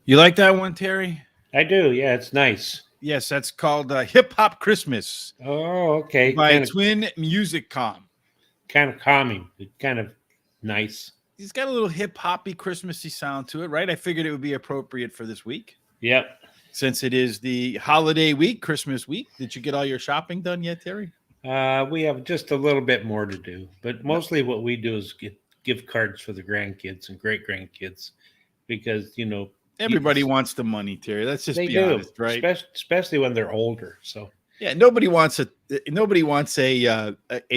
You like that one, Terry? I do. Yeah, it's nice. Yes, that's called Hip Hop Christmas Oh, okay. by Twin Music Com. Kind of calming. Kind of nice. He's got a little hip hoppy Christmassy sound to it, right? I figured it would be appropriate for this week. Yep. Since it is the holiday week, Christmas week. Did you get all your shopping done yet, Terry? We have just a little bit more to do, but mostly what we do is get gift cards for the grandkids and great grandkids, because everybody wants the money, Terry. Let's just be honest, right? Especially when they're older. So yeah, nobody wants a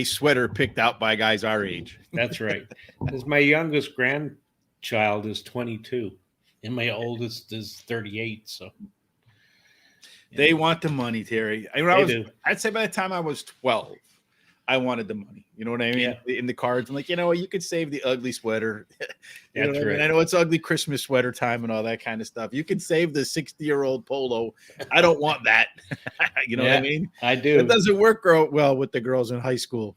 sweater picked out by guys our age. That's right. Because my youngest grandchild is 22, and my oldest is 38. So they want the money, Terry. I'd say by the time I was 12, I wanted the money. You know what I mean? Yeah. In the cards, I'm like, you could save the ugly sweater. That's right. I know it's ugly Christmas sweater time and all that kind of stuff. You can save the 60-year-old polo. I don't want that. You know what I mean? I do. It doesn't work well with the girls in high school.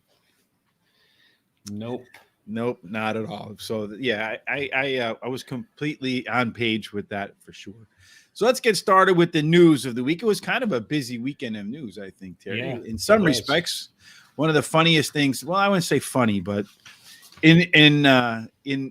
Nope, not at all. So yeah, I was completely on page with that for sure. So let's get started with the news of the week. It was kind of a busy weekend of news, I think, Terry. Yeah, in some respects. One of the funniest things, well, I wouldn't say funny, but in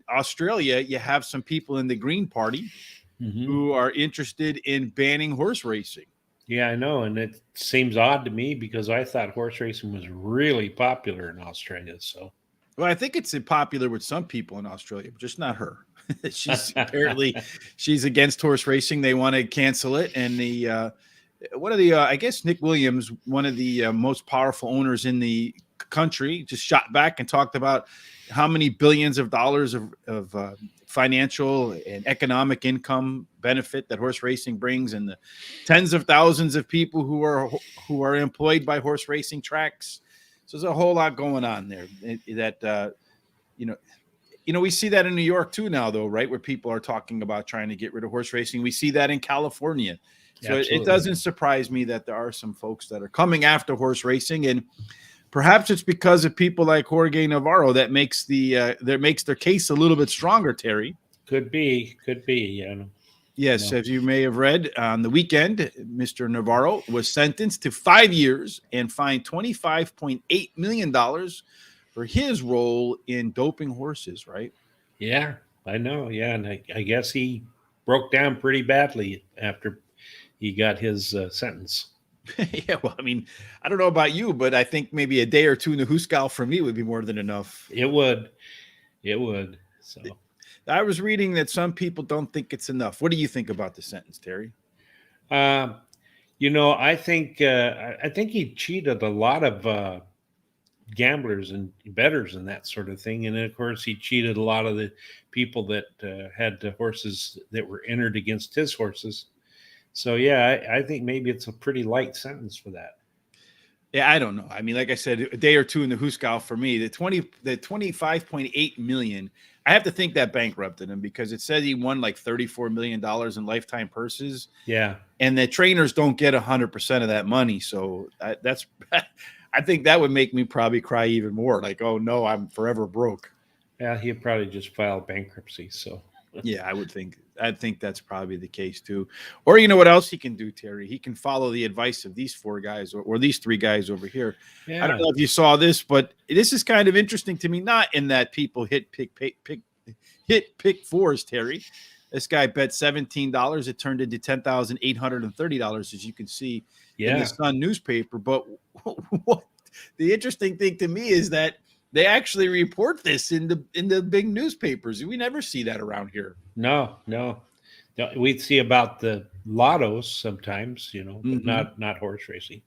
Australia, you have some people in the Green Party who are interested in banning horse racing. Yeah, I know. And it seems odd to me because I thought horse racing was really popular in Australia. So, well, I think it's popular with some people in Australia, but just not her. She's against horse racing. They want to cancel it. And I guess Nick Williams, one of the most powerful owners in the country, just shot back and talked about how many billions of dollars of financial and economic income benefit that horse racing brings, and the tens of thousands of people who are employed by horse racing tracks. So there's a whole lot going on there we see that in New York too now, though, right? Where people are talking about trying to get rid of horse racing. We see that in California. So it doesn't surprise me that there are some folks that are coming after horse racing, and perhaps it's because of people like Jorge Navarro that makes their case a little bit stronger, Terry. Could be. Yes, as you may have read on the weekend, Mr. Navarro was sentenced to 5 years and fined $25.8 million for his role in doping horses, right? Yeah, I know. Yeah, and I guess he broke down pretty badly after he got his sentence. Yeah, well, I mean, I don't know about you, but I think maybe a day or two in the Hooskow for me would be more than enough. It would. So I was reading that some people don't think it's enough. What do you think about the sentence, Terry? I think he cheated a lot of gamblers and bettors and that sort of thing, and of course he cheated a lot of the people that had the horses that were entered against his horses. So yeah, I think maybe it's a pretty light sentence for that. Yeah, I don't know. I mean, like I said, a day or two in the Hooskow for me. The 25.8 million. I have to think that bankrupted him, because it said he won like $34 million in lifetime purses. Yeah, and the trainers don't get 100% of that money. So that's. I think that would make me probably cry even more. Like, oh no, I'm forever broke. Yeah, he'd probably just file bankruptcy. So yeah, I think that's probably the case too. Or you know what else he can do, Terry? He can follow the advice of these four guys or these three guys over here. Yeah. I don't know if you saw this, but this is kind of interesting to me. Not in that people hit pick fours, Terry. This guy bet $17. It turned into $10,830, as you can see in the Sun newspaper. But what the interesting thing to me is that they actually report this in the big newspapers. We never see that around here. No. We see about the lottos sometimes, but not horse racing.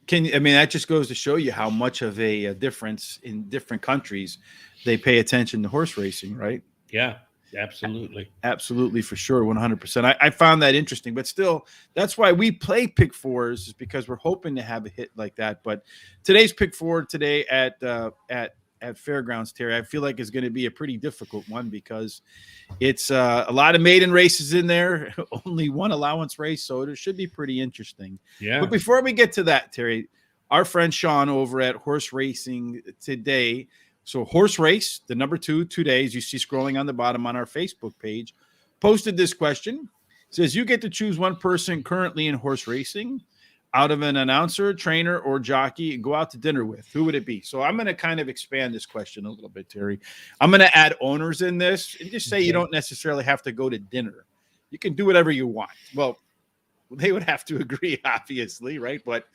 That just goes to show you how much of a difference in different countries they pay attention to horse racing, right? Yeah. Absolutely. Absolutely, for sure, 100%. I found that interesting, but still, that's why we play pick fours, is because we're hoping to have a hit like that. But today's pick four today at at Fairgrounds, Terry, I feel like is going to be a pretty difficult one because it's a lot of maiden races in there, only one allowance race, so it should be pretty interesting. Yeah. But before we get to that, Terry, our friend Sean over at Horse Racing Today. So Horse Race, the number 2 days, you see scrolling on the bottom on our Facebook page, posted this question. It says, you get to choose one person currently in horse racing out of an announcer, trainer, or jockey and go out to dinner with. Who would it be? So I'm going to kind of expand this question a little bit, Terry. I'm going to add owners in this and just say you don't necessarily have to go to dinner. You can do whatever you want. Well, they would have to agree, obviously, right? But,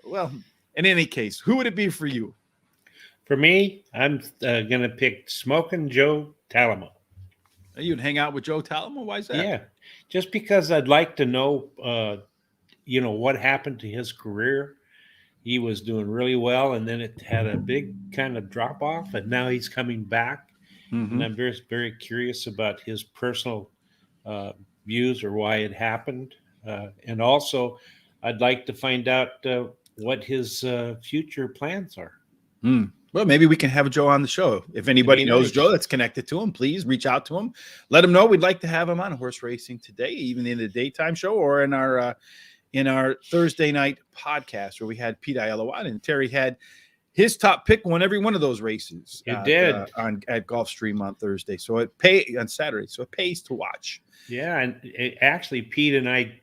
well, in any case, who would it be for you? For me, I'm going to pick Smokin' Joe Talamo. You'd hang out with Joe Talamo? Why is that? Yeah, just because I'd like to know, what happened to his career. He was doing really well, and then it had a big kind of drop off, and now he's coming back. Mm-hmm. And I'm very, very curious about his personal views or why it happened. And also, I'd like to find out what his future plans are. Well, maybe we can have Joe on the show. If anybody knows Joe that's connected to him, please reach out to him. Let him know we'd like to have him on Horse Racing Today, even in the daytime show or in our Thursday night podcast where we had Pete Aiello, and Terry had his top pick won every one of those races. It did at Gulfstream on Thursday. So on Saturday. So it pays to watch. Yeah, and actually, Pete and I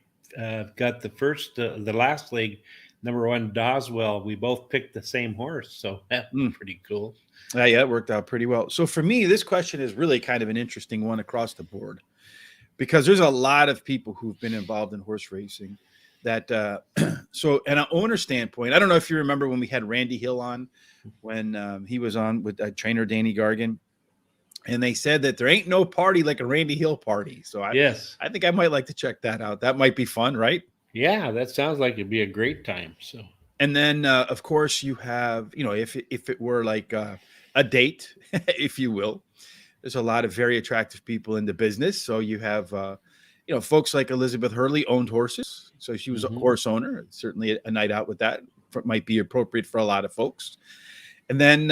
got the last leg. Number 1, Doswell. We both picked the same horse, so that's pretty cool. Yeah, it worked out pretty well. So for me, this question is really kind of an interesting one across the board because there's a lot of people who've been involved in horse racing that so an owner standpoint, I don't know if you remember when we had Randy Hill on when he was on with trainer Danny Gargan, and they said that there ain't no party like a Randy Hill party. So I think I might like to check that out. That might be fun, right? Yeah, that sounds like it'd be a great time. So, and then of course you have, if it were like a date, if you will, there's a lot of very attractive people in the business. So you have, folks like Elizabeth Hurley owned horses. So she was a horse owner. Certainly a night out with that might be appropriate for a lot of folks. And then,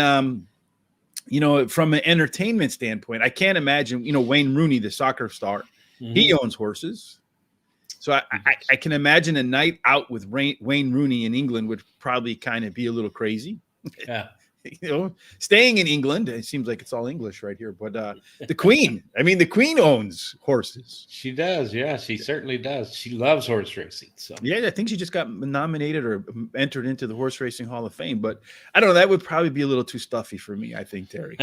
from an entertainment standpoint, I can't imagine, Wayne Rooney, the soccer star, he owns horses. So I can imagine a night out with Wayne Rooney in England would probably kind of be a little crazy. Yeah. Staying in England, it seems like it's all English right here. But the Queen owns horses. She does. Yeah, she certainly does. She loves horse racing. So yeah, I think she just got nominated or entered into the Horse Racing Hall of Fame. But I don't know. That would probably be a little too stuffy for me, I think, Terry.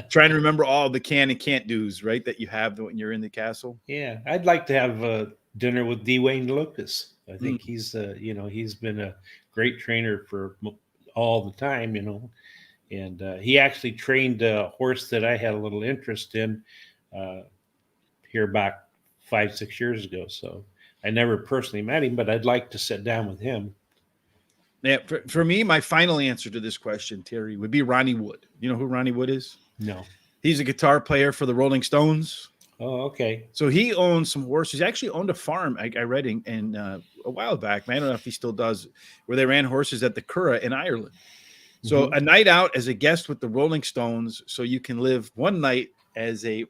Trying to remember all the can and can't do's, right, that you have when you're in the castle. Yeah, I'd like to have dinner with Dwayne Lucas. I think he's he's been a great trainer for all the time, and he actually trained a horse that I had a little interest in here back 5-6 years ago. So I never personally met him, but I'd like to sit down with him. Yeah, for me, my final answer to this question, Terry, would be Ronnie Wood. You know who Ronnie Wood is? No. He's a guitar player for the Rolling Stones. Oh, okay. So he owns some horses. He actually owned a farm, I read in a while back. I don't know if he still does, where they ran horses at the Curragh in Ireland. So a night out as a guest with the Rolling Stones, so you can live one night as a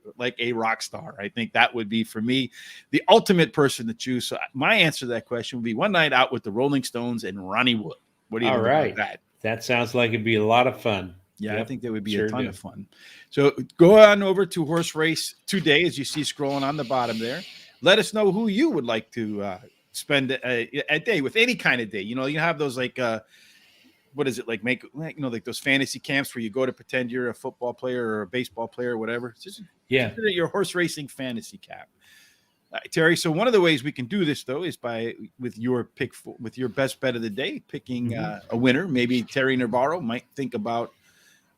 rock star. I think that would be, for me, the ultimate person to choose. So my answer to that question would be one night out with the Rolling Stones and Ronnie Wood. What do you think about that? That sounds like it'd be a lot of fun. Yeah, I think that would be a ton of fun. So go on over to Horse Race Today, as you see scrolling on the bottom there. Let us know who you would like to spend a day with, any kind of day. You have those what is it like? Like those fantasy camps where you go to pretend you're a football player or a baseball player or whatever. Just consider it your horse racing fantasy camp. Terry, so one of the ways we can do this, though, is with your best bet of the day, picking a winner. Maybe Terry Navarro might think about.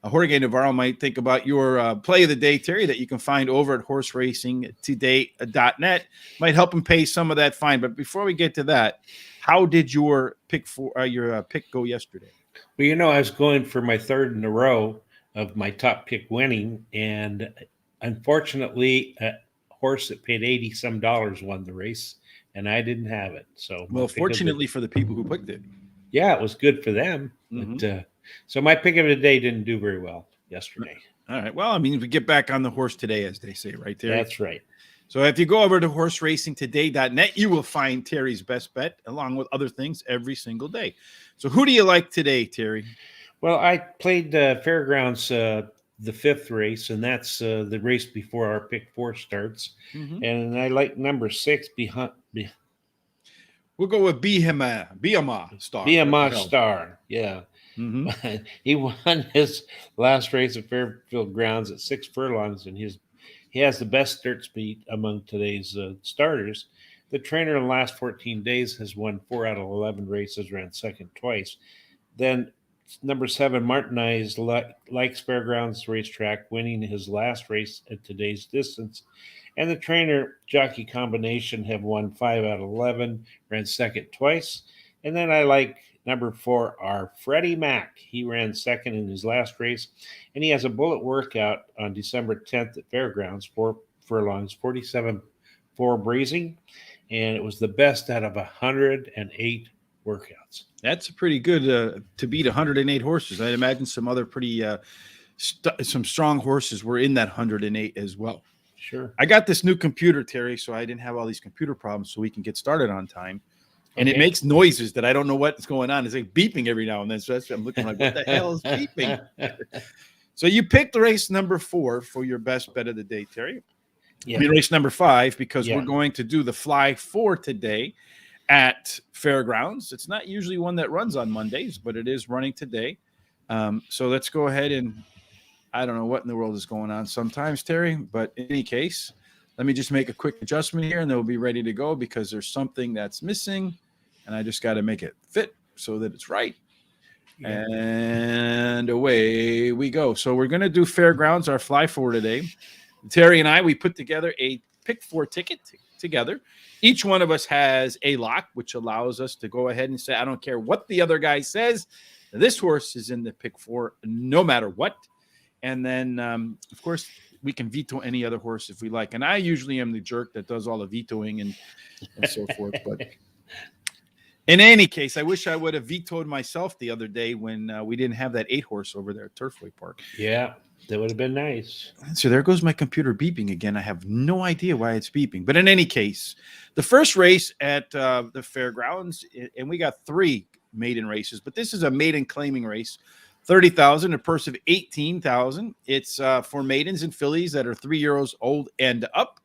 Jorge Navarro might think about your play of the day, Terry, that you can find over at horseracingtoday.net. Might help him pay some of that fine. But before we get to that, how did your pick go yesterday? Well, I was going for my third in a row of my top pick winning, and unfortunately, a horse that paid $80 some won the race, and I didn't have it. So, well, fortunately for the people who picked it, yeah, it was good for them. But So my pick of the day didn't do very well yesterday. All right. Well, I mean, we get back on the horse today, as they say, right, Terry? That's right. So if you go over to horseracingtoday.net, you will find Terry's best bet along with other things every single day. So who do you like today, Terry? Well, I played Fairgrounds the 5th race, and that's the race before our pick 4 starts. Mm-hmm. And I like number 6 behind. We'll go with Biama Star. BMI Star, yeah. Mm-hmm. He won his last race at Fairfield Grounds at 6 furlongs, and he has the best start speed among today's starters. The trainer in the last 14 days has won 4 out of 11 races, ran second twice. Then number 7, Martinez likes Fairgrounds Racetrack, winning his last race at today's distance. And the trainer jockey combination have won 5 out of 11, ran second twice. And then I like number 4, our Freddie Mac. He ran second in his last race, and he has a bullet workout on December 10th at Fairgrounds, 4 furlongs, 47-4 breezing, and it was the best out of 108 workouts. That's pretty good to beat 108 horses. I'd imagine some other pretty some strong horses were in that 108 as well. Sure. I got this new computer, Terry, so I didn't have all these computer problems, so we can get started on time. And it makes noises that I don't know what's going on. It's like beeping every now and then. So I'm looking like, what the hell is beeping? So you picked race number 4 for your best bet of the day, Terry. Yeah. I mean, race number 5, because we're going to do the Fly 4 today at Fairgrounds. It's not usually one that runs on Mondays, but it is running today. So let's go ahead and I don't know what in the world is going on sometimes, Terry, but in any case, let me just make a quick adjustment here and then we'll be ready to go because there's something that's missing and I just got to make it fit so that it's right. Yeah. And away we go. So we're going to do Fairgrounds, our Fly 4 today. Terry and I, we put together a pick 4 ticket together. Each one of us has a lock, which allows us to go ahead and say, I don't care what the other guy says. This horse is in the pick 4 no matter what. And then, of course, we can veto any other horse if we like. And I usually am the jerk that does all the vetoing and so forth. But in any case, I wish I would have vetoed myself the other day when we didn't have that 8 horse over there at Turfway Park. Yeah, that would have been nice. So there goes my computer beeping again. I have no idea why it's beeping. But in any case, the first race at the Fairgrounds, and we got 3 maiden races, but this is a maiden claiming race. 30,000, a purse of 18,000. It's for maidens and fillies that are 3 years old and up.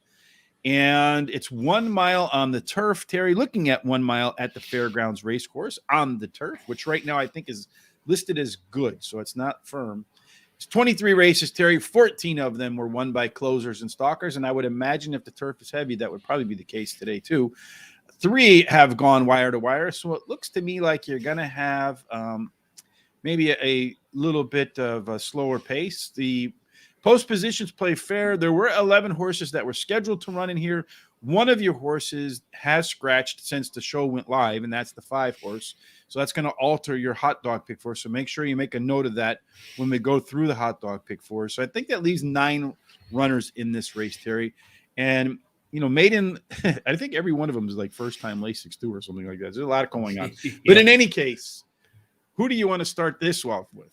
And it's 1 mile on the turf. Terry, looking at 1 mile at the Fairgrounds Racecourse on the turf, which right now I think is listed as good. So it's not firm. It's 23 races, Terry. 14 of them were won by closers and stalkers. And I would imagine if the turf is heavy, that would probably be the case today too. 3 have gone wire to wire. So it looks to me like you're going to have maybe a little bit of a slower pace. The post positions play fair. There were 11 horses that were scheduled to run in here. One of your horses has scratched since the show went live, and that's the 5 horse. So that's going to alter your hot dog pick 4. So make sure you make a note of that when we go through the hot dog pick 4. So I think that leaves 9 runners in this race, Terry. And, you know, maiden, I think every one of them is like first time Lasix too or something like that. There's a lot going on. Yeah. But in any case, who do you want to start this off with?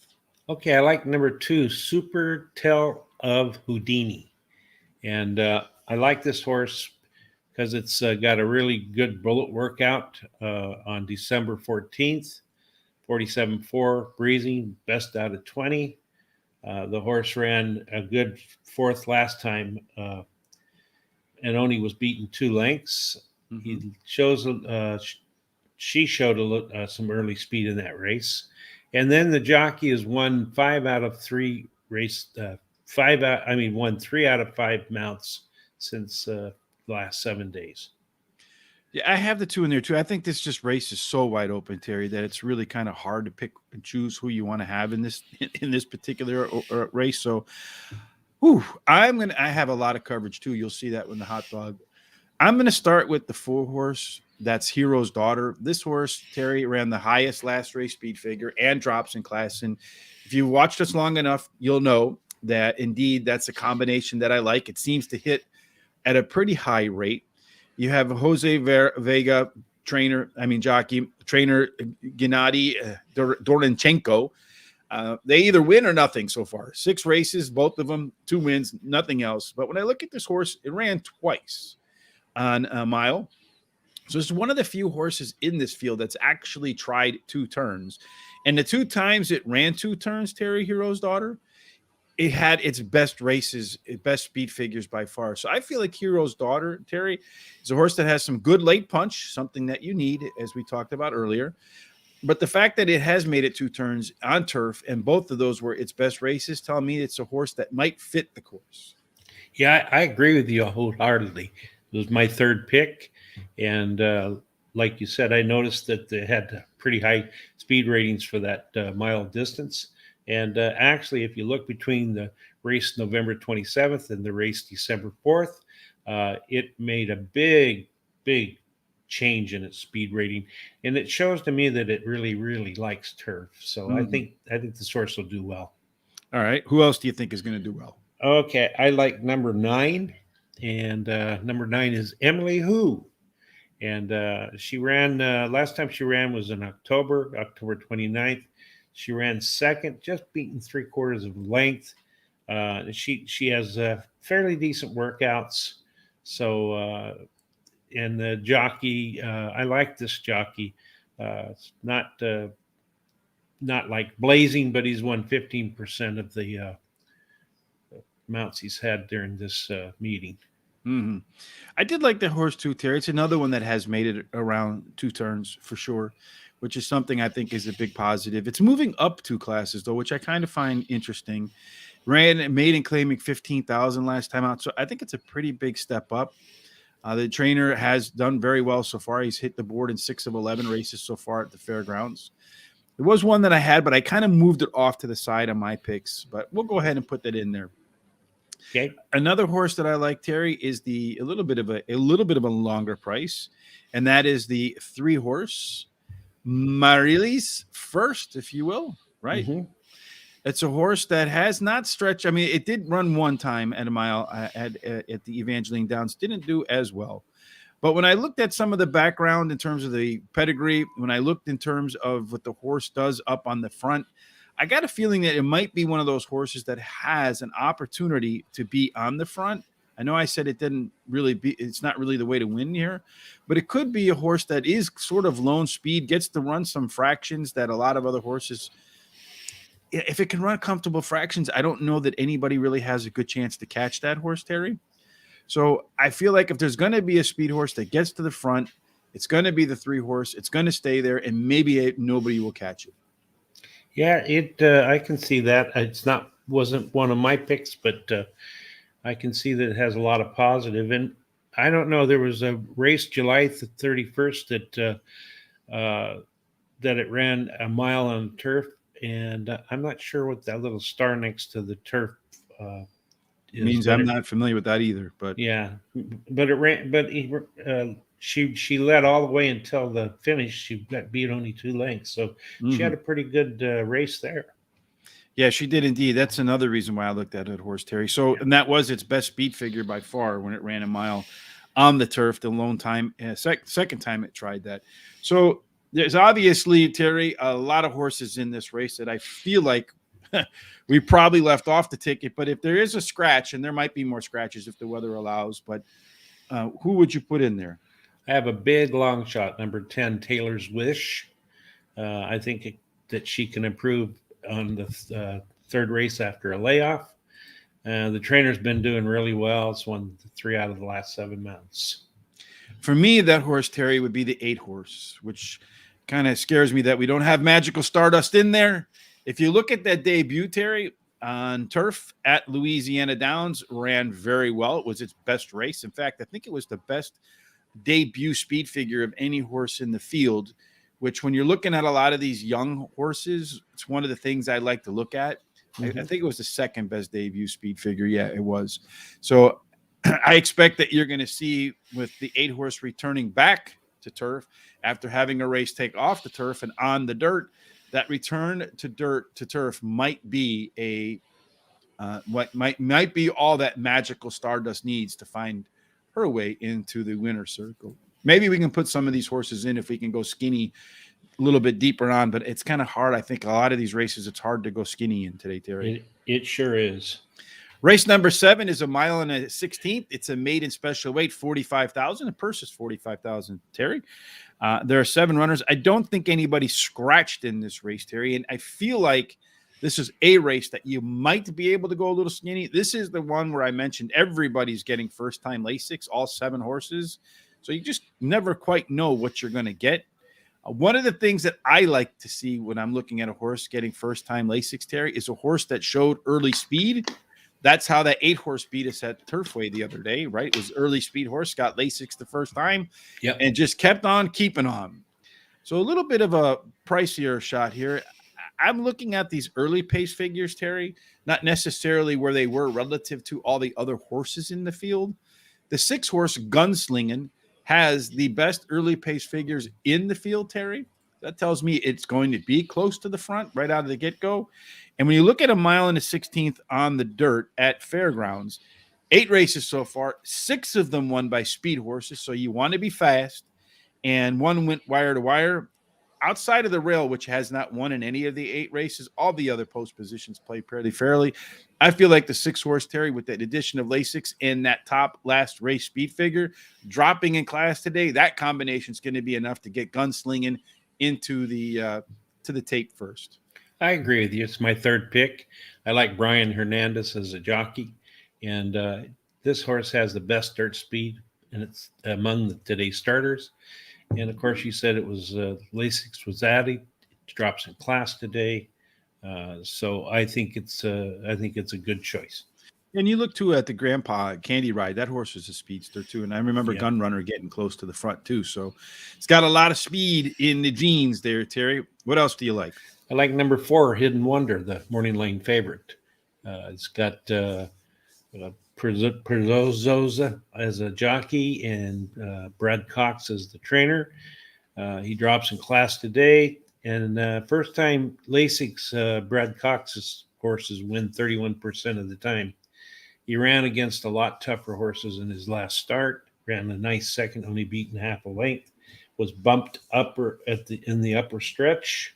Okay, I like number 2, Super Tell of Houdini. And I like this horse because it's got a really good bullet workout on December 14th, 47-4 breezing, best out of 20. The horse ran a good 4th last time and only was beaten 2 lengths. Mm-hmm. She showed some early speed in that race. And then the jockey has won 5 out of 3 race, won 3 out of 5 mounts since the last 7 days. Yeah, I have the 2 in there too. I think this just race is so wide open, Terry, that it's really kind of hard to pick and choose who you want to have in this particular race. So, I have a lot of coverage too. You'll see that when the hot dog. I'm going to start with the 4 horse. That's Hero's Daughter. This horse, Terry, ran the highest last race speed figure and drops in class. And if you watched us long enough, you'll know that indeed that's a combination that I like. It seems to hit at a pretty high rate. You have Jose Vega, jockey, trainer Gennady Dorlenchenko. They either win or nothing so far. 6 races, both of them, 2 wins, nothing else. But when I look at this horse, it ran twice on a mile. So it's one of the few horses in this field that's actually tried 2 turns. And the 2 times it ran 2 turns, Terry Hero's daughter, it had its best races, its best speed figures by far. So I feel like Hero's daughter, Terry, is a horse that has some good late punch, something that you need, as we talked about earlier. But the fact that it has made it 2 turns on turf, and both of those were its best races, tell me it's a horse that might fit the course. Yeah, I agree with you wholeheartedly. It was my 3rd pick. And like you said, I noticed that they had pretty high speed ratings for that mile distance. And actually, if you look between the race November 27th and the race December 4th, it made a big, big change in its speed rating. And it shows to me that it really, really likes turf. So I think the source will do well. All right. Who else do you think is going to do well? Okay. I like number 9. And number 9 is Emily Who. And she ran, last time she ran was in October 29th. She ran second, just beaten 3/4 of length. She has fairly decent workouts. So, and the jockey, I like this jockey. It's not like blazing, but he's won 15% of the mounts he's had during this meeting. Mm-hmm. I did like the horse too, Terry. It's another one that has made it around 2 turns for sure, which is something I think is a big positive. It's moving up 2 classes though, which I kind of find interesting. Ran maiden claiming 15,000 last time out, so I think it's a pretty big step up. The trainer has done very well so far. He's hit the board in 6 of 11 races so far at the fairgrounds. There was one that I had, but I kind of moved it off to the side on my picks. But we'll go ahead and put that in there. Okay. Another horse that I like, Terry, is a little bit of a longer price, and that is the 3 horse Marilis First, if you will. Right. Mm-hmm. It's a horse that has not stretched. I mean, it did run one time at a mile at the Evangeline Downs. Didn't do as well. But when I looked at some of the background in terms of the pedigree, when I looked in terms of what the horse does up on the front, I got a feeling that it might be one of those horses that has an opportunity to be on the front. I know I said it's not really the way to win here, but it could be a horse that is sort of lone speed, gets to run some fractions that a lot of other horses, if it can run comfortable fractions, I don't know that anybody really has a good chance to catch that horse, Terry. So I feel like if there's going to be a speed horse that gets to the front, it's going to be the 3 horse. It's going to stay there, and maybe nobody will catch it. Yeah, I can see that. Wasn't one of my picks, but I can see that it has a lot of positive. And I don't know, there was a race July 31st that it ran a mile on turf, and I'm not sure what that little star next to the turf is. Means I'm not familiar with that either. But yeah, but it ran. But she led all the way until the finish. She got beat only 2 lengths, so she had a pretty good race there. Yeah, she did indeed. That's another reason why I looked at that horse, Terry. So, and that was its best speed figure by far when it ran a mile on the turf. The lone time, second time it tried that. So there's obviously, Terry, a lot of horses in this race that I feel like we probably left off the ticket. But if there is a scratch, and there might be more scratches if the weather allows, but who would you put in there? I have a big long shot, number 10, Taylor's Wish. I think that she can improve on the 3rd race after a layoff. The trainer's been doing really well. It's won 3 out of the last 7 mounts. For me, that horse, Terry, would be the 8 horse, which kind of scares me that we don't have Magical Stardust in there. If you look at that debut, Terry, on turf at Louisiana Downs, ran very well. It was its best race. In fact, I think it was the best debut speed figure of any horse in the field, which when you're looking at a lot of these young horses, it's one of the things I like to look at. I think it was the 2nd best debut speed figure. Yeah, it was. So I expect that you're going to see with the 8 horse returning back to turf after having a race take off the turf and on the dirt, that return to turf might be what might be all that Magical Stardust needs to find her way into the winner's circle. Maybe we can put some of these horses in if we can go skinny a little bit deeper on, but it's kind of hard. I think a lot of these races, it's hard to go skinny in today, Terry. It sure is. Race number 7 is a mile and a 16th. It's a maiden special weight, 45,000. The purse is 45,000, Terry. There are 7 runners. I don't think anybody scratched in this race, Terry, and I feel like this is a race that you might be able to go a little skinny. This is the one where I mentioned everybody's getting first-time Lasix, all 7 horses. So you just never quite know what you're going to get. One of the things that I like to see when I'm looking at a horse getting first-time Lasix, Terry, is a horse that showed early speed. That's how that 8-horse beat us at Turfway the other day, right? It was early speed horse, got Lasix the first time, and just kept on keeping on. So a little bit of a pricier shot here. I'm looking at these early pace figures, Terry, not necessarily where they were relative to all the other horses in the field. The 6-horse Gunslingin' has the best early pace figures in the field, Terry. That tells me it's going to be close to the front right out of the get-go. And when you look at a mile and a 16th on the dirt at Fairgrounds, 8 races so far, 6 of them won by speed horses. So you want to be fast. And 1 went wire to wire. Outside of the rail, which has not won in any of the 8 races, all the other post positions play fairly fairly. I feel like the 6-horse, Terry, with that addition of Lasix and that top last race speed figure dropping in class today, that combination is going to be enough to get Gunslingin' into the to the tape first. I agree with you. It's my 3rd pick. I like Brian Hernandez as a jockey, and this horse has the best dirt speed, and it's among today's starters. And of course, you said it was Lasix was added. It drops in class today, so I think it's a good choice. And you look too at the Grandpa Candy Ride. That horse was a speedster too, and I remember Gun Runner getting close to the front too. So it's got a lot of speed in the genes there, Terry. What else do you like? I like number 4, Hidden Wonder, the morning lane favorite. It's got Perzoza as a jockey and Brad Cox as the trainer. He drops in class today. And first time Lasix, Brad Cox's horses win 31% of the time. He ran against a lot tougher horses in his last start, ran a nice second, only beaten half a length, was bumped in the upper stretch.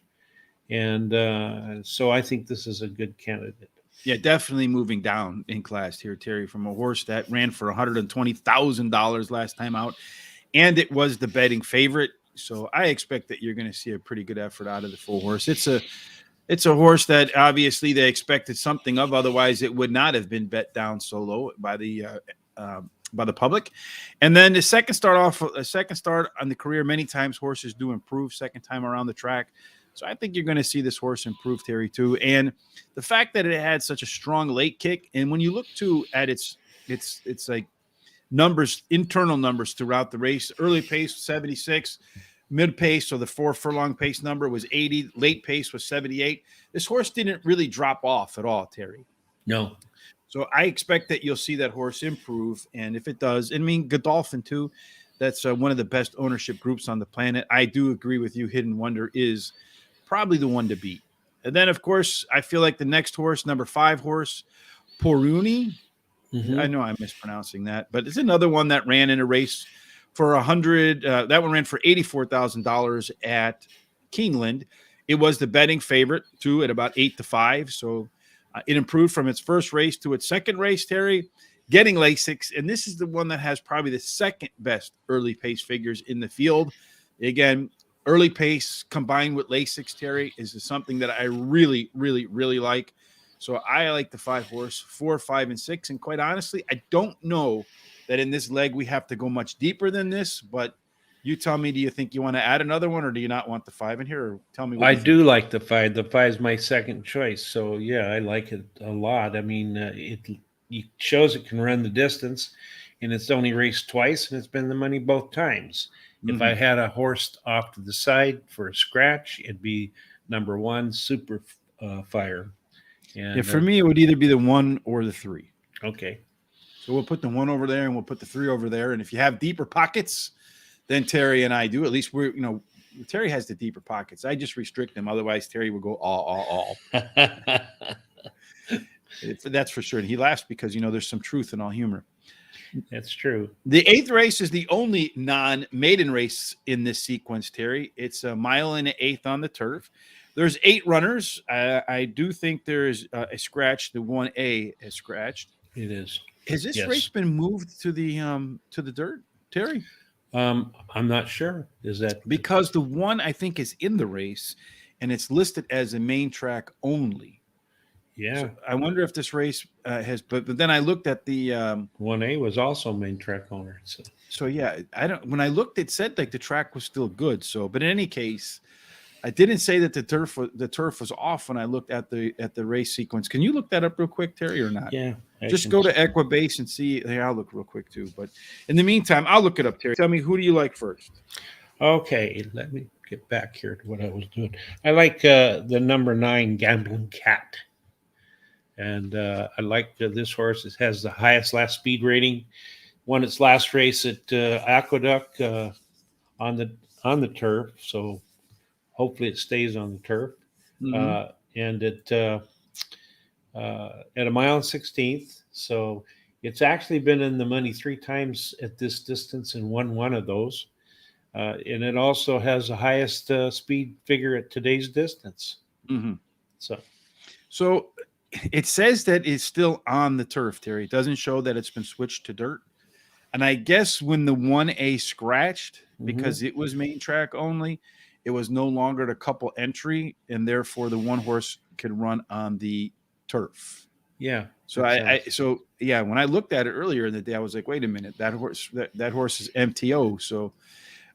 And so I think this is a good candidate. Yeah, definitely moving down in class here, Terry, from a horse that ran for $120,000 last time out, and it was the betting favorite. So I expect that you're going to see a pretty good effort out of the full horse. It's a horse that obviously they expected something of, otherwise it would not have been bet down so low by the public. And then the second start on the career, many times horses do improve second time around the track. So I think you're going to see this horse improve, Terry, too. And the fact that it had such a strong late kick, and when you look too at its like numbers, internal numbers throughout the race, early pace 76, mid pace, so the 4 furlong pace number was 80, late pace was 78. This horse didn't really drop off at all, Terry. No. So I expect that you'll see that horse improve, and if it does, I mean Godolphin too. That's one of the best ownership groups on the planet. I do agree with you. Hidden Wonder is probably the one to beat. And then, of course, I feel like the next horse, number 5 horse, Poruni. I know I'm mispronouncing that, but it's another one that ran in a race for 100. That one ran for $84,000 at Keeneland. It was the betting favorite too at about 8-5. So it improved from its first race to its second race, Terry, getting Lasix. And this is the one that has probably the second best early pace figures in the field. Again, early pace combined with Lasix, Terry, is something that I really, really, really like. So I like the 5 horse, 4, 5, and 6. And quite honestly, I don't know that in this leg we have to go much deeper than this. But you tell me, do you think you want to add another one, or do you not want the 5 in here? Or tell me. I do like the 5. The 5 is my second choice. So yeah, I like it a lot. I mean, it shows it can run the distance, and it's only raced twice, and it's been the money both times. If I had a horse off to the side for a scratch, it'd be number 1, Super Fire. And for me, it would either be the 1 or the 3. Okay. So we'll put the 1 over there and we'll put the 3 over there. And if you have deeper pockets, then Terry and I do. At least Terry has the deeper pockets. I just restrict them. Otherwise, Terry will go all. That's for sure. And he laughs because, there's some truth in all humor. That's true. The 8th race is the only non-maiden race in this sequence, Terry. It's a mile and an eighth on the turf. There's 8 runners. I do think there's a scratch. The 1A is scratched. It is. Has this race Yes. been moved to the dirt, Terry? I'm not sure. Is that Because the one I think is in the race, and it's listed as a main track only. yeah? So I wonder if this race has. But then I looked at the 1A was also main track owner. So So yeah, I don't. When I looked, it said like the track was still good. So, but in any case, I didn't say that the turf was off when I looked at the race sequence. Can you look that up real quick, Terry, or not? yeah, Just go to Equibase and see. Hey, I'll look real quick too. But in the meantime, I'll look it up, Terry. Tell me, who do you like first? Okay, let me get back here to what I was doing. I like the number 9 Gambling Cat, and I like this horse. It has the highest last speed rating. Won its last race at Aqueduct on the turf. So hopefully it stays on the turf. Mhm. And at a mile and 16th. So it's actually been in the money 3 times at this distance and won one of those. And it also has the highest speed figure at today's distance. Mhm. So So it says that it's still on the turf, Terry. It doesn't show that it's been switched to dirt. And I guess when the 1A scratched, because it was main track only, it was no longer the couple entry, and therefore the one horse could run on the turf. yeah, So so yeah, when I looked at it earlier in the day, I was like, wait a minute, that horse is MTO. So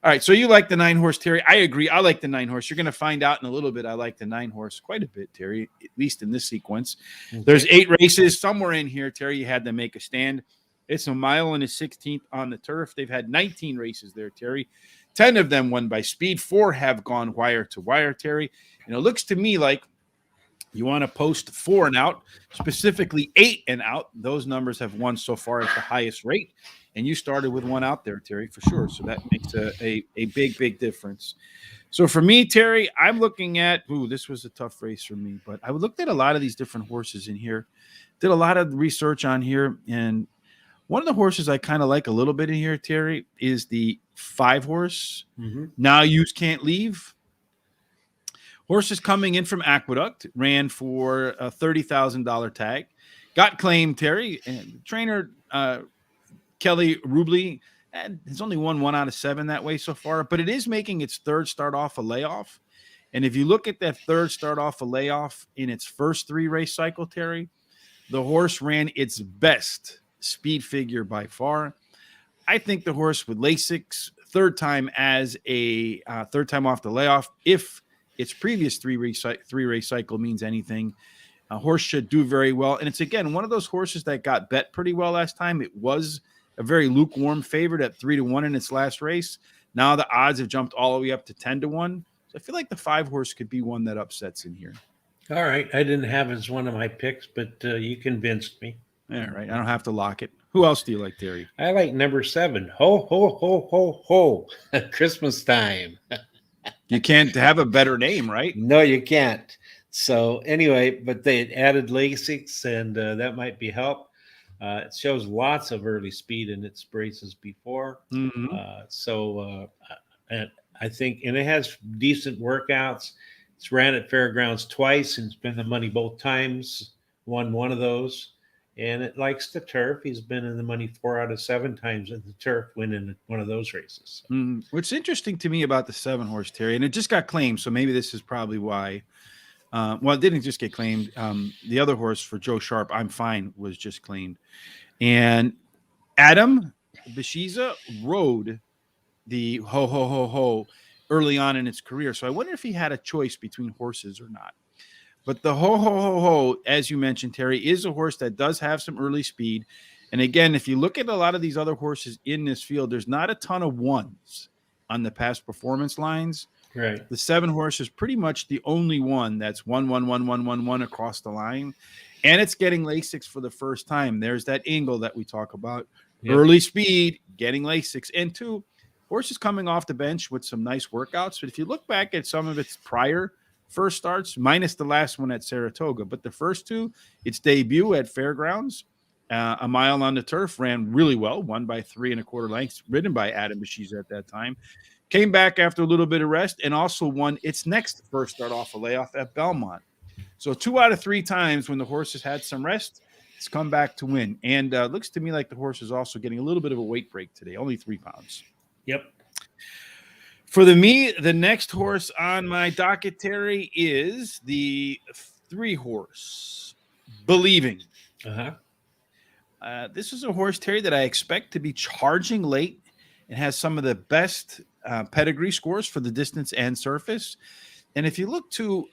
all right, so you like the 9 horse, Terry. I agree. I like the 9 horse. You're going to find out in a little bit. I like the 9 horse quite a bit, Terry, at least in this sequence. okay. There's 8 races somewhere in here, Terry. You had to make a stand. It's a mile and a 16th on the turf. They've had 19 races there, Terry. 10 of them won by speed. 4 have gone wire to wire, Terry. And it looks to me like you want to post 4 and out, specifically 8 and out. Those numbers have won so far at the highest rate. And you started with 1 out there, Terry, for sure. So that makes a big, big difference. So for me, Terry, I'm looking at, this was a tough race for me, but I looked at a lot of these different horses in here, did a lot of research on here. And one of the horses I kind of like a little bit in here, Terry, is the 5 horse. Now Use Can't Leave. Horses coming in from Aqueduct, ran for a $30,000 tag, got claimed, Terry, and trainer Kelly Rubley has only won 1 out of 7 that way so far, but it is making its 3rd start off a layoff. And if you look at that 3rd start off a layoff in its first 3 race cycle, Terry, the horse ran its best speed figure by far. I think the horse with Lasix, 3rd time as a 3rd time off the layoff, if its previous 3 race cycle means anything, a horse should do very well. And it's, again, one of those horses that got bet pretty well last time. It was a very lukewarm favorite at 3-1 in its last race. Now the odds have jumped all the way up to 10-1. So I feel like the 5 horse could be one that upsets in here. All right. I didn't have it as one of my picks, but you convinced me. All right. I don't have to lock it. Who else do you like, Terry? I like number 7. Ho, ho, ho, ho, ho. Christmas time. You can't have a better name, right? No, you can't. So anyway, but they added Lasix, and that might be help. It shows lots of early speed in its races before. And I think, and it has decent workouts. It's ran at Fairgrounds twice and it's been the money both times, won one of those. And it likes the turf. He's been in the money 4 out of 7 times at the turf, winning one of those races. What's interesting to me about the 7 horse, Terry, and it just got claimed, so maybe this is probably why. It didn't just get claimed. The other horse for Joe Sharp, I'm Fine, was just claimed. And Adam Bishiza rode the ho, ho, ho, ho early on in its career. So I wonder if he had a choice between horses or not. But the ho, ho, ho, ho, as you mentioned, Terry, is a horse that does have some early speed. And again, if you look at a lot of these other horses in this field, there's not a ton of 1s on the past performance lines. Right. The 7 horse is pretty much the only one that's 1, 1, 1, 1, 1, 1 across the line. And it's getting Lasix for the first time. There's that angle that we talk about. Yep. Early speed, getting Lasix. And 2, horses coming off the bench with some nice workouts. But if you look back at some of its prior first starts, minus the last one at Saratoga, but the first 2, its debut at Fairgrounds, A mile on the turf, ran really well, won by 3 1/4 lengths, ridden by Adam Bashiz at that time. Came back after a little bit of rest and also won its next first start off a layoff at Belmont. So 2 out of 3 times when the horse has had some rest, it's come back to win. And looks to me like the horse is also getting a little bit of a weight break today, only 3 pounds. Yep. For the next horse on my docket, Terry, is the 3-horse Believing. This is a horse, Terry, that I expect to be charging late and has some of the best pedigree scores for the distance and surface. And if you look to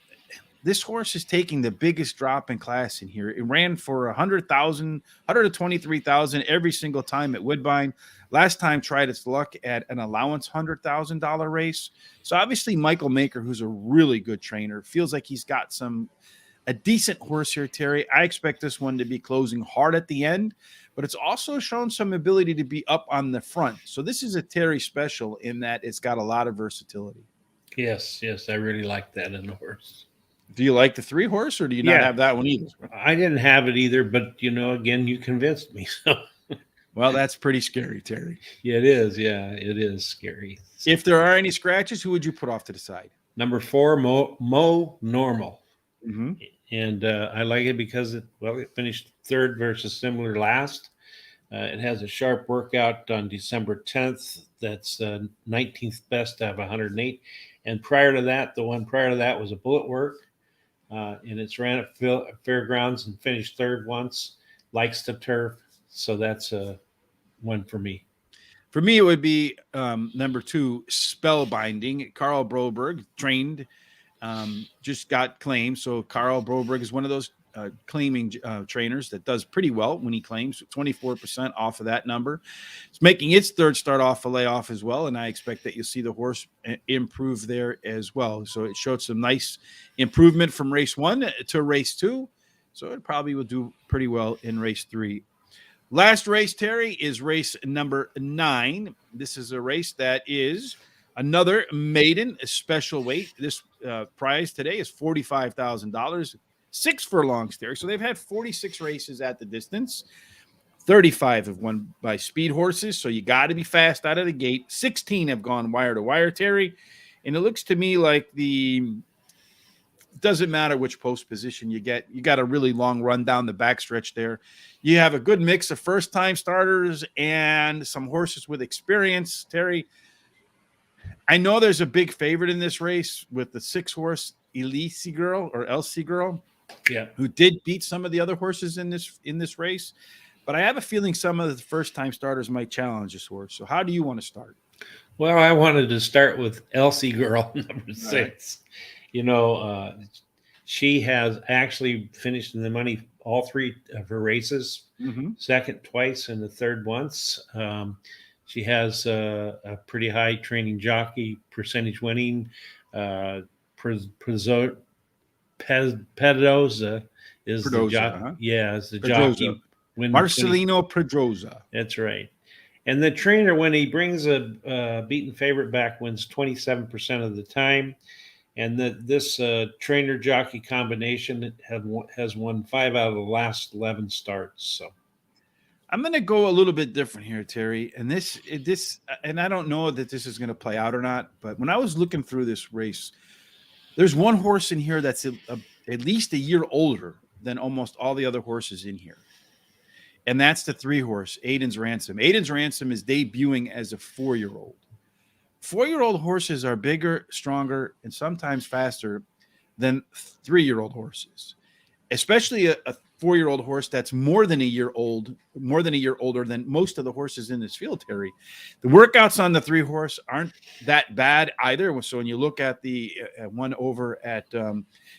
this horse is taking the biggest drop in class in here. It ran for 100,000, 123,000 every single time at Woodbine. Last time tried its luck at an allowance $100,000 race. So obviously Michael Maker, who's a really good trainer, feels like he's got a decent horse here, Terry. I expect this one to be closing hard at the end, but it's also shown some ability to be up on the front. So this is a Terry special in that it's got a lot of versatility. Yes, I really like that in the horse. Do you like the 3-horse, or do you not have that one either? I didn't have it either, but again, you convinced me. So. Well, that's pretty scary, Terry. Yeah, it is. Yeah, it is scary. If there are any scratches, who would you put off to the side? Number 4, Mo Normal. Mm-hmm. And I like it because it finished 3rd versus similar last. It has a sharp workout on December 10th. That's 19th best out of 108. And prior to that, the one prior to that was a bullet work. And it's ran at fairgrounds and finished 3rd once. Likes the turf. So that's one for me. For me, it would be number 2, Spellbinding. Carl Broberg trained, just got claimed. So Carl Broberg is one of those claiming trainers that does pretty well when he claims, 24% off of that number. It's making its 3rd start off a layoff as well, and I expect that you'll see the horse improve there as well. So it showed some nice improvement from race 1 to race 2, so it probably will do pretty well in race 3. Last race, Terry, is race number 9. This is a race that is another maiden special weight. This prize today is $45,000. 6 furlongs, Terry. So they've had 46 races at the distance. 35 have won by speed horses. So you got to be fast out of the gate. 16 have gone wire to wire, Terry. And it looks to me like doesn't matter which post position you get. You got a really long run down the backstretch there. You have a good mix of first-time starters and some horses with experience, Terry. I know there's a big favorite in this race with the 6-horse Elsie Girl. Yeah, who did beat some of the other horses in this race, but I have a feeling some of the first-time starters might challenge this horse. So how do you want to start? Well, I wanted to start with Elsie Girl, number 6. Right. She has actually finished in the money all 3 of her races, 2nd twice and the 3rd once. She has a pretty high training jockey percentage winning. Pedroza is the jockey. Yeah, is the jockey. Marcelino Pedroza. That's right. And the trainer, when he brings a beaten favorite back, wins 27% of the time. And this trainer jockey combination has won 5 out of the last 11 starts. So I'm going to go a little bit different here, Terry. And this, and I don't know that this is going to play out or not, but when I was looking through this race, there's one horse in here that's at least a year older than almost all the other horses in here. And that's the 3-horse, Aiden's Ransom. Aiden's Ransom is debuting as a 4-year-old. 4-year-old horses are bigger, stronger, and sometimes faster than 3-year-old horses, especially a 4-year-old horse that's more than a year older than most of the horses in this field, Terry. The workouts on the 3-horse aren't that bad either. So when you look at the one over at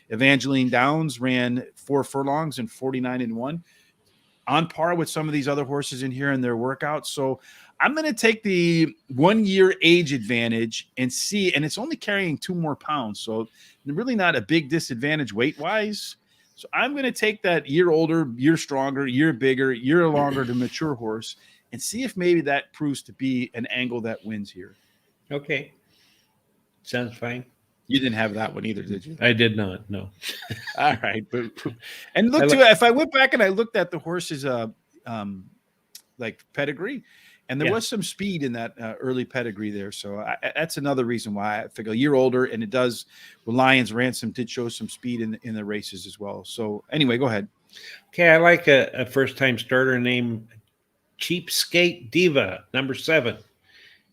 Evangeline Downs, ran 4 furlongs and 49-1, on par with some of these other horses in here in their workouts. So I'm going to take the 1-year age advantage and see, and it's only carrying 2 more pounds. So really not a big disadvantage weight-wise. So I'm going to take that year older, year stronger, year bigger, year longer to mature horse and see if maybe that proves to be an angle that wins here. Okay. Sounds fine. You didn't have that one either, did you? I did not, no. All right. And look, if I went back and I looked at the horse's like pedigree, and there was some speed in that early pedigree there. So that's another reason why I figure a year older, and it does. Lions Ransom did show some speed in the races as well. So anyway, go ahead. Okay, I like a first time starter named Cheapskate Diva, number 7.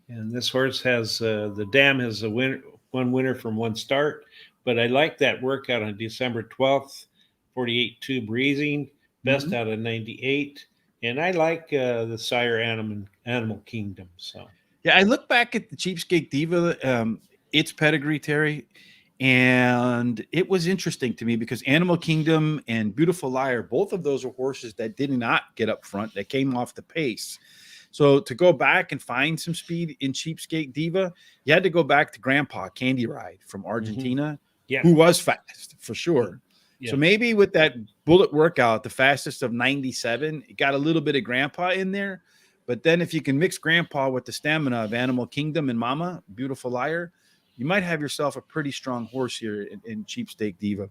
And this horse has the dam has one winner from one start. But I like that workout on December 12th, 48-2 breezing, best out of 98. And I like the sire Animal Kingdom. So yeah, I look back at the Cheapskate Diva, its pedigree, Terry, and it was interesting to me because Animal Kingdom and Beautiful Liar, both of those are horses that did not get up front, that came off the pace. So to go back and find some speed in Cheapskate Diva, you had to go back to Grandpa Candy Ride from Argentina, who was fast for sure. Yeah. So maybe with that bullet workout, the fastest of 97, it got a little bit of Grandpa in there. But then if you can mix Grandpa with the stamina of Animal Kingdom and Mama, Beautiful Liar, you might have yourself a pretty strong horse here in Cheapskate Diva.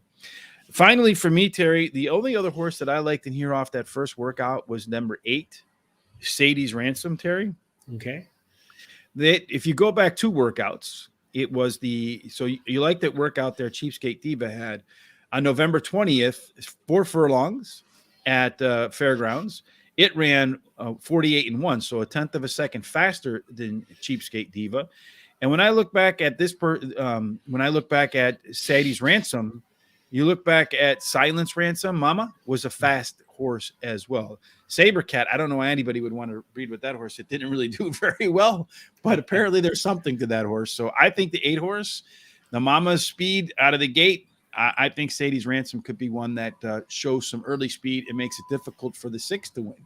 Finally, for me, Terry, the only other horse that I liked in here off that first workout was number 8, Sadie's Ransom, Terry. Okay. If you go back 2 workouts, it was so you like that workout there Cheapskate Diva had on November 20th, 4 furlongs at Fairgrounds. It ran 48-1, so a tenth of a second faster than Cheapskate Diva. And when I look back at when I look back at Sadie's Ransom, you look back at Silence Ransom, Mama was a fast horse as well. Saber Cat, I don't know why anybody would want to breed with that horse. It didn't really do very well, but apparently there's something to that horse. So I think the 8 horse, the Mama's speed out of the gate, I think Sadie's Ransom could be one that shows some early speed. It makes it difficult for the 6 to win.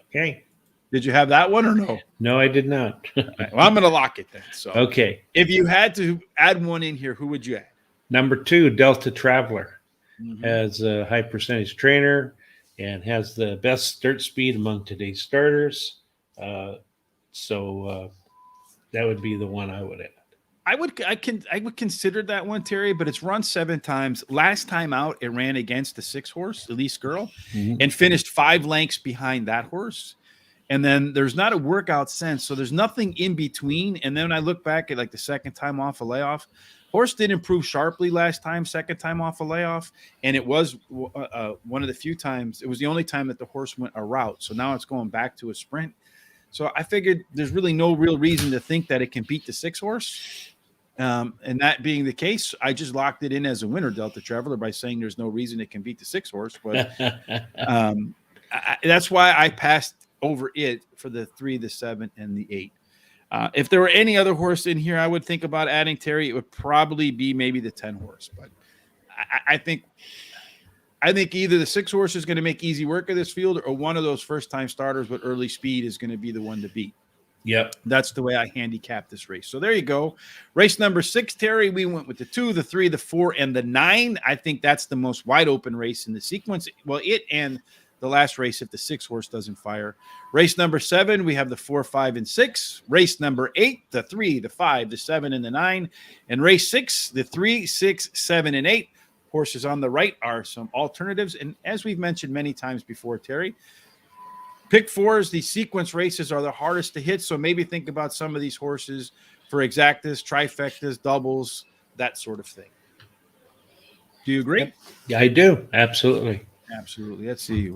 Okay. Did you have that one or no? No, I did not. Right, well, I'm going to lock it then. So okay. If you had to add one in here, who would you add? Number 2, Delta Traveler, has a high percentage trainer and has the best start speed among today's starters. So that would be the one I would add. I would consider that one, Terry, but it's run 7 times. Last time out, it ran against the 6 horse, Elise Girl, and finished 5 lengths behind that horse. And then there's not a workout since, so there's nothing in between. And then when I look back at like the second time off a layoff, horse did improve sharply last time, second time off a layoff, and it was one of the few times. It was the only time that the horse went a route. So now it's going back to a sprint. So I figured there's really no real reason to think that it can beat the 6 horse. And that being the case, I just locked it in as a winner, Delta Traveler, by saying there's no reason it can beat the 6 horse. But that's why I passed over it for the 3, the 7, and the 8. If there were any other horse in here I would think about adding, Terry, it would probably be maybe the 10 horse. But I think either the 6 horse is going to make easy work of this field, or one of those first-time starters with early speed is going to be the one to beat. Yep. That's the way I handicap this race. So there you go. Race number 6, Terry, we went with the 2, the 3, the 4, and the 9. I think that's the most wide open race in the sequence. Well, it and the last race if the 6 horse doesn't fire. Race number 7, we have the 4, 5, and 6. Race number 8, the 3, the 5, the 7, and the 9. And race 6, the 3, 6, 7, and 8. Horses on the right are some alternatives. And as we've mentioned many times before, Terry, pick 4s, these sequence races are the hardest to hit. So maybe think about some of these horses for exactas, trifectas, doubles, that sort of thing. Do you agree? Yeah, I do. Absolutely. Absolutely. Let's see.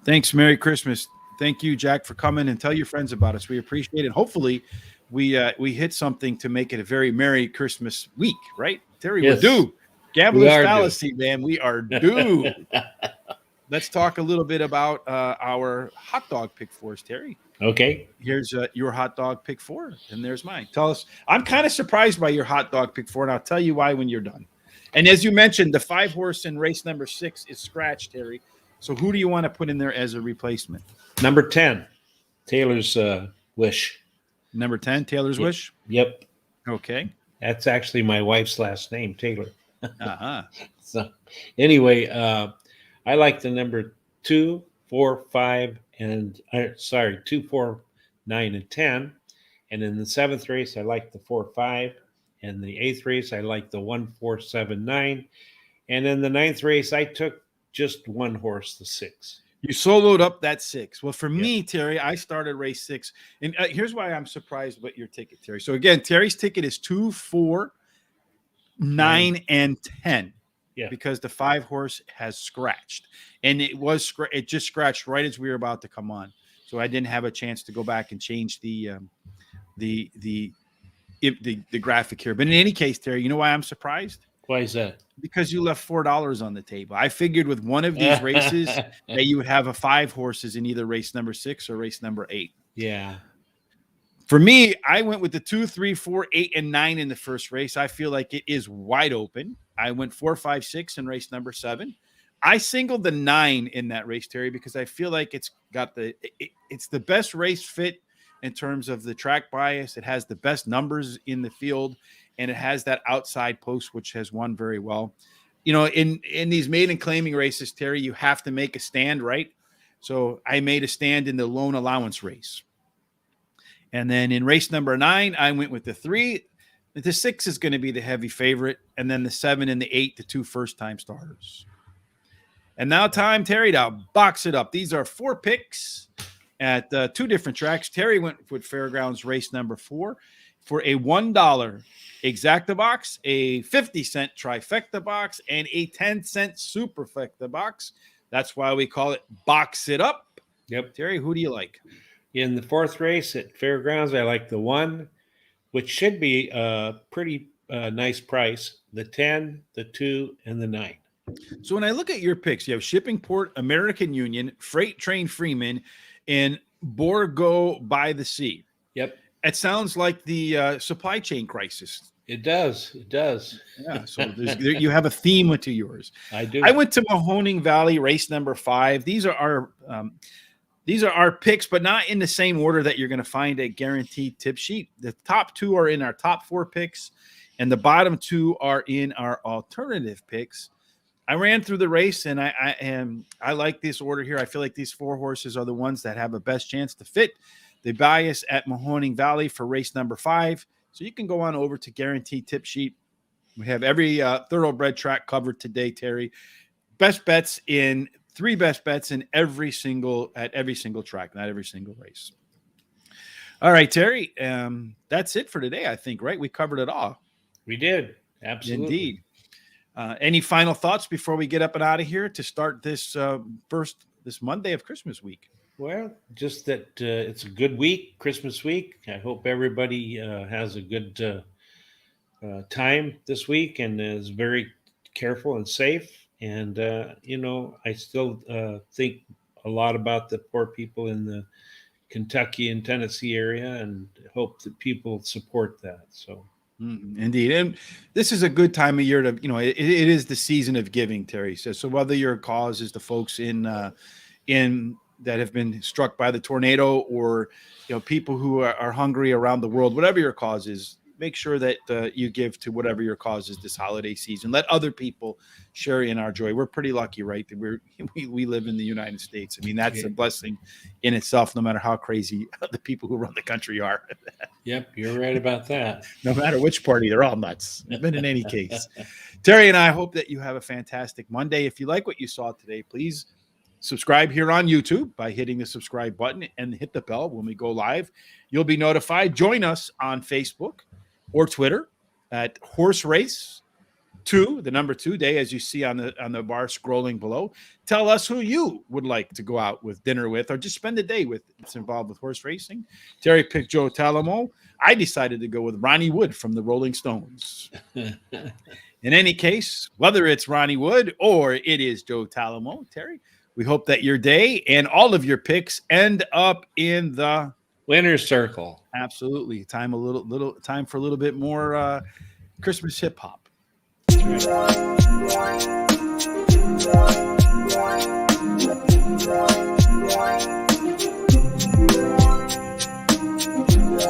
Thanks. Merry Christmas. Thank you, Jack, for coming, and tell your friends about us. We appreciate it. Hopefully we hit something to make it a very Merry Christmas week, right? Terry, yes. We're due. Gambler's fallacy, man. We are due. Let's talk a little bit about our hot dog pick 4s, Terry. Okay. Here's your hot dog pick 4, and there's mine. Tell us. I'm kind of surprised by your hot dog pick 4, and I'll tell you why when you're done. And as you mentioned, the 5 horse in race number 6 is scratched, Terry. So who do you want to put in there as a replacement? Number 10, Taylor's Wish. Number 10, Taylor's Wish? Yep. Okay. That's actually my wife's last name, Taylor. Uh-huh. So anyway, I like the number 2, 4, 5, and 2, 4, 9, and 10. And in the 7th race, I like the 4, 5. And the 8th race, I like the 1, 4, 7, 9. And in the 9th race, I took just one horse, the 6. You soloed up that 6. Well, for me, Terry, I started race 6. And here's why I'm surprised about your ticket, Terry. So again, Terry's ticket is 2, 4, 9, and 10. Yeah. Because the 5 horse has scratched. And it just scratched right as we were about to come on. So I didn't have a chance to go back and change the graphic here. But in any case, Terry, you know why I'm surprised? Why is that? Because you left $4 on the table. I figured with one of these races that you would have a 5 horses in either race number 6 or race number 8. Yeah. For me, I went with the 2, 3, 4, 8, and 9 in the first race. I feel like it is wide open. I went 4, 5, 6 in race number 7. I singled the 9 in that race, Terry, because I feel like it's got it's the best race fit in terms of the track bias. It has the best numbers in the field, and it has that outside post, which has won very well. You know, in these maiden claiming races, Terry, you have to make a stand, right? So I made a stand in the loan allowance race. And then in race number 9, I went with the 3. The 6 is going to be the heavy favorite. And then the 7 and the 8, the 2 first-time starters. And now time, Terry, to box it up. These are 4 picks at 2 different tracks. Terry went with Fairgrounds race number 4 for a $1 exacta box, a 50-cent trifecta box, and a 10-cent superfecta box. That's why we call it Box It Up. Yep. Terry, who do you like? In the 4th race at Fairgrounds, I like the 1, which should be a pretty nice price, the 10, the 2, and the 9. So when I look at your picks, you have Shipping Port, American Union, Freight Train Freeman, and Borgo by the Sea. Yep. It sounds like the supply chain crisis. It does. It does. Yeah. So you have a theme to yours. I do. I went to Mahoning Valley race number 5. These are our picks, but not in the same order that you're going to find a guaranteed tip sheet. The top 2 are in our top 4 picks, and the bottom 2 are in our alternative picks. I ran through the race, and I like this order here. I feel like these 4 horses are the ones that have the best chance to fit the bias at Mahoning Valley for race number 5. So you can go on over to Guaranteed Tip Sheet. We have every thoroughbred track covered today, Terry. Best bets in 3 best bets in every single track, not every single race. All right, Terry. That's it for today, I think, right? We covered it all. We did. Absolutely. Indeed. Any final thoughts before we get up and out of here to start this Monday of Christmas week? Well, just that it's a good week, Christmas week. I hope everybody has a good time this week and is very careful and safe. And, I still think a lot about the poor people in the Kentucky and Tennessee area and hope that people support that. So. Indeed. And this is a good time of year to, it is the season of giving, Terry says. So whether your cause is the folks in that have been struck by the tornado or, people who are hungry around the world, whatever your cause is, make sure that you give to whatever your cause is this holiday season. Let other people share in our joy. We're pretty lucky, right? That we live in the United States. I mean, that's a blessing in itself, no matter how crazy the people who run the country are. Yep, you're right about that. No matter which party, they're all nuts. But in any case, Terry and I hope that you have a fantastic Monday. If you like what you saw today, please subscribe here on YouTube by hitting the subscribe button and hit the bell when we go live. You'll be notified. Join us on Facebook or Twitter at Horse Race 2, the number 2 day, as you see on the bar scrolling below. Tell us who you would like to go out with dinner with or just spend the day with that's involved with horse racing. Terry picked Joe Talamo. I decided to go with Ronnie Wood from the Rolling Stones. In any case, whether it's Ronnie Wood or it is Joe Talamo, Terry, we hope that your day and all of your picks end up in the winner's circle. Absolutely. Time for a little bit more Christmas hip hop. Right.